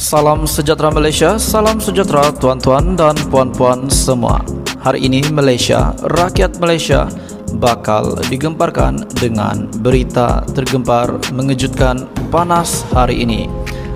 Salam sejahtera Malaysia, salam sejahtera tuan-tuan dan puan-puan semua. Hari ini Malaysia, rakyat Malaysia bakal digemparkan dengan berita tergempar mengejutkan panas hari ini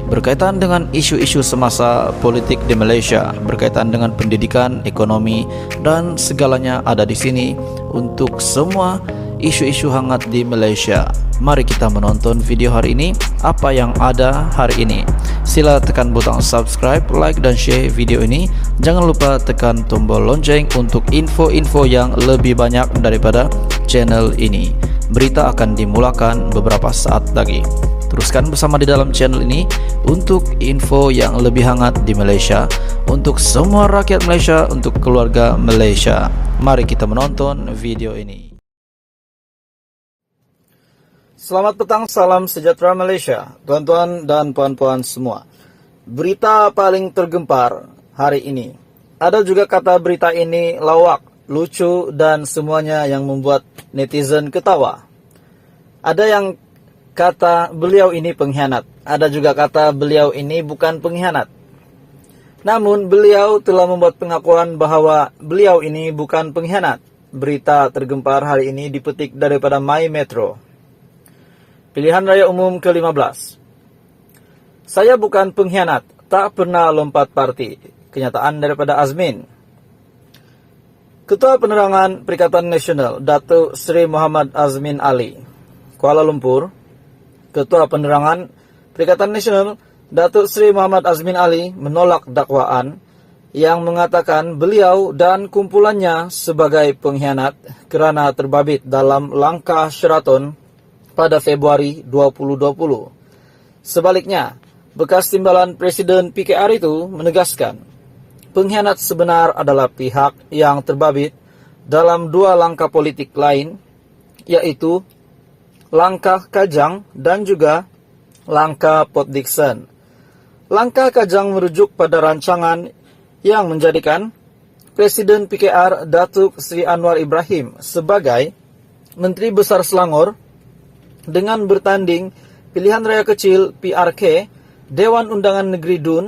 berkaitan dengan isu-isu semasa politik di Malaysia, berkaitan dengan pendidikan, ekonomi dan segalanya ada di sini untuk semua isu-isu hangat di Malaysia. Mari kita menonton video hari ini, apa yang ada hari ini. Sila tekan butang subscribe, like dan share video ini. Jangan lupa tekan tombol lonceng untuk info-info yang lebih banyak daripada channel ini. Berita akan dimulakan beberapa saat lagi. Teruskan bersama di dalam channel ini untuk info yang lebih hangat di Malaysia, untuk semua rakyat Malaysia, untuk keluarga Malaysia. Mari kita menonton video ini. Selamat petang, salam sejahtera Malaysia, tuan-tuan dan puan-puan semua. Berita paling tergempar hari ini. Ada juga kata berita ini lawak, lucu dan semuanya yang membuat netizen ketawa. Ada yang kata beliau ini pengkhianat. Ada juga kata beliau ini bukan pengkhianat. Namun beliau telah membuat pengakuan bahwa beliau ini bukan pengkhianat. Berita tergempar hari ini dipetik daripada My Metro. Pilihan Raya Umum ke-15. Saya bukan pengkhianat, tak pernah lompat parti. Kenyataan daripada Azmin. Ketua Penerangan Perikatan Nasional, Datuk Seri Muhammad Azmin Ali, Kuala Lumpur. Ketua Penerangan Perikatan Nasional, Datuk Seri Muhammad Azmin Ali menolak dakwaan yang mengatakan beliau dan kumpulannya sebagai pengkhianat kerana terbabit dalam langkah Sheraton pada Februari 2020. Sebaliknya, bekas timbalan Presiden PKR itu menegaskan, pengkhianat sebenar adalah pihak yang terbabit dalam dua langkah politik lain, yaitu langkah Kajang dan juga langkah Port Dickson. Langkah Kajang merujuk pada rancangan yang menjadikan Presiden PKR Datuk Seri Anwar Ibrahim sebagai Menteri Besar Selangor dengan bertanding pilihan raya kecil PRK Dewan Undangan Negeri DUN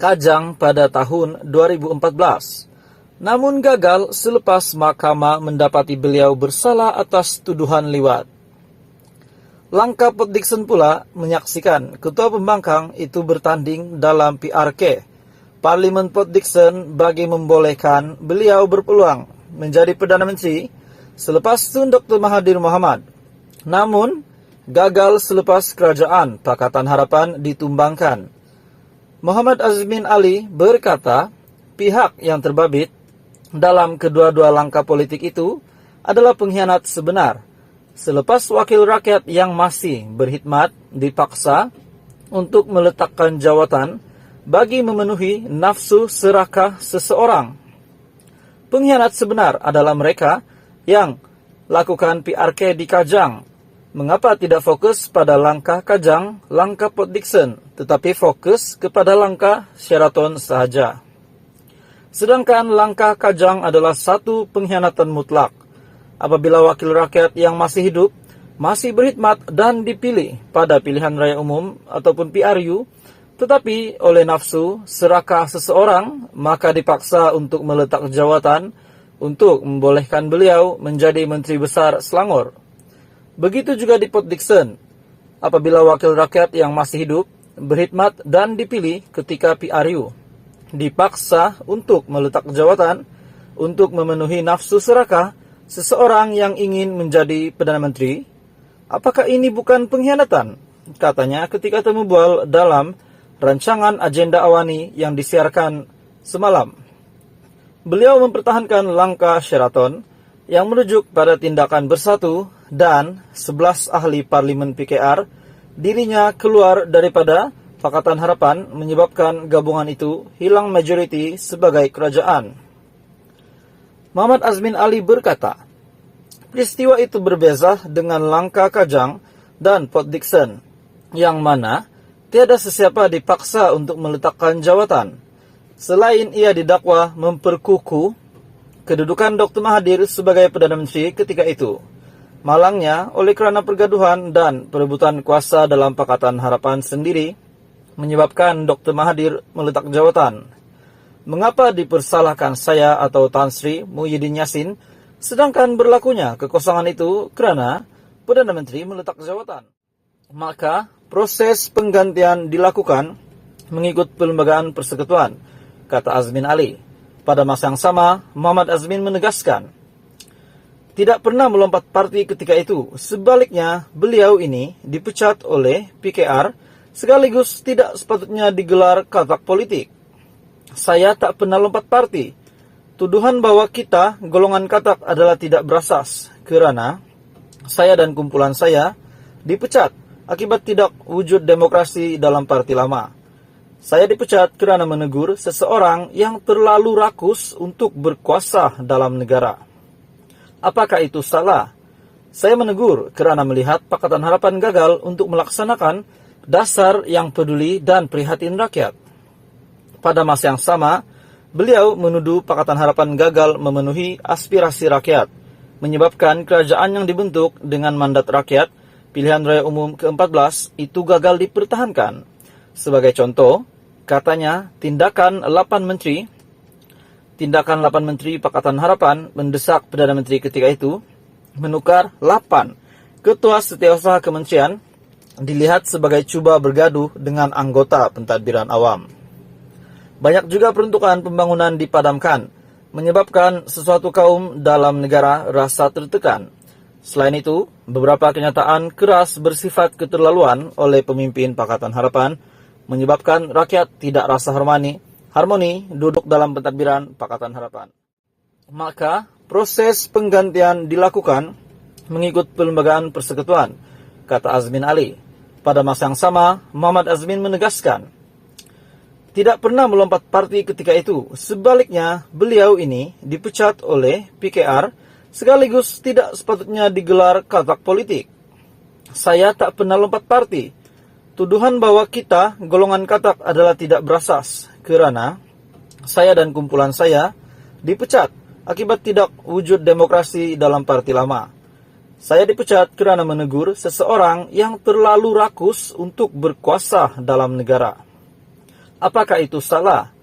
Kajang pada tahun 2014. Namun gagal selepas mahkamah mendapati beliau bersalah atas tuduhan liwat. Langkah Port Dickson pula menyaksikan ketua pembangkang itu bertanding dalam PRK Parlimen Port Dickson bagi membolehkan beliau berpeluang menjadi Perdana Menteri selepas Tun Dr. Mahathir Mohamad. Namun gagal selepas kerajaan Pakatan Harapan ditumbangkan. Muhammad Azmin Ali berkata, pihak yang terbabit dalam kedua-dua langkah politik itu adalah pengkhianat sebenar. Selepas wakil rakyat yang masih berkhidmat dipaksa untuk meletakkan jawatan bagi memenuhi nafsu serakah seseorang. Pengkhianat sebenar adalah mereka yang lakukan PRK di Kajang. Mengapa tidak fokus pada langkah Kajang, langkah Port Dickson, tetapi fokus kepada langkah Sheraton sahaja? Sedangkan langkah Kajang adalah satu pengkhianatan mutlak. Apabila wakil rakyat yang masih hidup, masih berkhidmat dan dipilih pada pilihan raya umum ataupun PRU, tetapi oleh nafsu serakah seseorang, maka dipaksa untuk meletak jawatan untuk membolehkan beliau menjadi Menteri Besar Selangor. Begitu juga di Port Dickson, apabila wakil rakyat yang masih hidup, berkhidmat dan dipilih ketika PRU, dipaksa untuk meletak jawatan untuk memenuhi nafsu serakah seseorang yang ingin menjadi Perdana Menteri. Apakah ini bukan pengkhianatan? Katanya ketika temu bual dalam rancangan agenda awani yang disiarkan semalam. Beliau mempertahankan langkah Sheraton yang merujuk pada tindakan bersatu dan 11 ahli Parlimen PKR dirinya keluar daripada Pakatan Harapan menyebabkan gabungan itu hilang majoriti sebagai kerajaan. Muhammad Azmin Ali berkata, peristiwa itu berbeza dengan langkah Kajang dan Port Dickson, yang mana tiada sesiapa dipaksa untuk meletakkan jawatan, selain ia didakwa memperkukuh kedudukan Dr. Mahathir sebagai Perdana Menteri ketika itu. Malangnya, oleh kerana pergaduhan dan perebutan kuasa dalam Pakatan Harapan sendiri, menyebabkan Dr. Mahathir meletak jawatan. Mengapa dipersalahkan saya atau Tan Sri Muhyiddin Yassin, sedangkan berlakunya kekosongan itu karena Perdana Menteri meletak jawatan? Maka proses penggantian dilakukan mengikut pelembagaan persekutuan, kata Azmin Ali. Pada masa yang sama, Muhammad Azmin menegaskan, tidak pernah melompat parti ketika itu. Sebaliknya, beliau ini dipecat oleh PKR sekaligus tidak sepatutnya digelar katak politik. Saya tak pernah lompat parti. Tuduhan bahwa kita, golongan katak, adalah tidak berasas, kerana saya dan kumpulan saya dipecat akibat tidak wujud demokrasi dalam parti lama. Saya dipecat kerana menegur seseorang yang terlalu rakus untuk berkuasa dalam negara. Apakah itu salah? Saya menegur kerana melihat Pakatan Harapan gagal untuk melaksanakan dasar yang peduli dan prihatin rakyat. Pada masa yang sama, beliau menuduh Pakatan Harapan gagal memenuhi aspirasi rakyat, menyebabkan kerajaan yang dibentuk dengan mandat rakyat, pilihan raya umum ke-14, itu gagal dipertahankan. Sebagai contoh, katanya tindakan 8 menteri Pakatan Harapan mendesak Perdana Menteri ketika itu menukar 8 ketua setiausaha kementerian dilihat sebagai cuba bergaduh dengan anggota pentadbiran awam. Banyak juga peruntukan pembangunan dipadamkan, menyebabkan sesuatu kaum dalam negara rasa tertekan. Selain itu, beberapa kenyataan keras bersifat keterlaluan oleh pemimpin Pakatan Harapan menyebabkan rakyat tidak rasa harmoni duduk dalam pentadbiran Pakatan Harapan. Maka, proses penggantian dilakukan mengikut pelembagaan persekutuan, kata Azmin Ali. Pada masa yang sama, Muhammad Azmin menegaskan, tidak pernah melompat parti ketika itu. Sebaliknya, beliau ini dipecat oleh PKR sekaligus tidak sepatutnya digelar katak politik. Saya tak pernah lompat parti. Tuduhan bahwa kita, golongan katak, adalah tidak berasas, kerana saya dan kumpulan saya dipecat akibat tidak wujud demokrasi dalam parti lama. Saya dipecat kerana menegur seseorang yang terlalu rakus untuk berkuasa dalam negara. Apakah itu salah?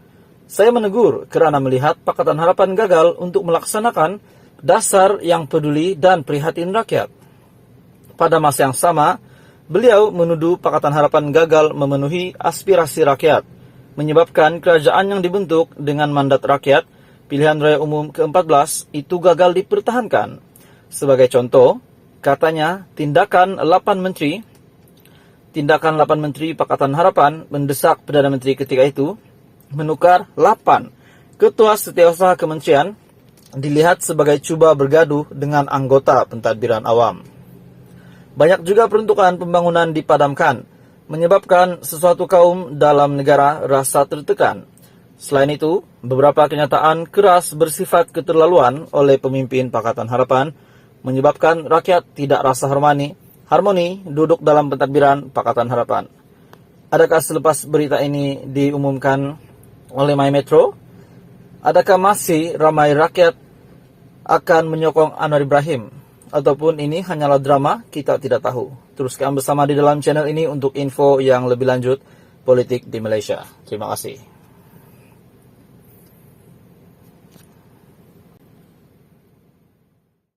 Saya menegur kerana melihat Pakatan Harapan gagal untuk melaksanakan dasar yang peduli dan prihatin rakyat. Pada masa yang sama, beliau menuduh Pakatan Harapan gagal memenuhi aspirasi rakyat, menyebabkan kerajaan yang dibentuk dengan mandat rakyat, pilihan raya umum ke-14, itu gagal dipertahankan. Sebagai contoh, katanya tindakan 8 menteri Pakatan Harapan mendesak Perdana Menteri ketika itu menukar 8 ketua setiausaha kementerian dilihat sebagai cuba bergaduh dengan anggota pentadbiran awam. Banyak juga peruntukan pembangunan dipadamkan, menyebabkan sesuatu kaum dalam negara rasa tertekan. Selain itu, beberapa kenyataan keras bersifat keterlaluan oleh pemimpin Pakatan Harapan menyebabkan rakyat tidak rasa harmoni duduk dalam pentadbiran Pakatan Harapan. Adakah selepas berita ini diumumkan oleh My Metro, adakah masih ramai rakyat akan menyokong Anwar Ibrahim? Ataupun ini hanyalah drama, kita tidak tahu. Teruskan bersama di dalam channel ini untuk info yang lebih lanjut politik di Malaysia. Terima kasih.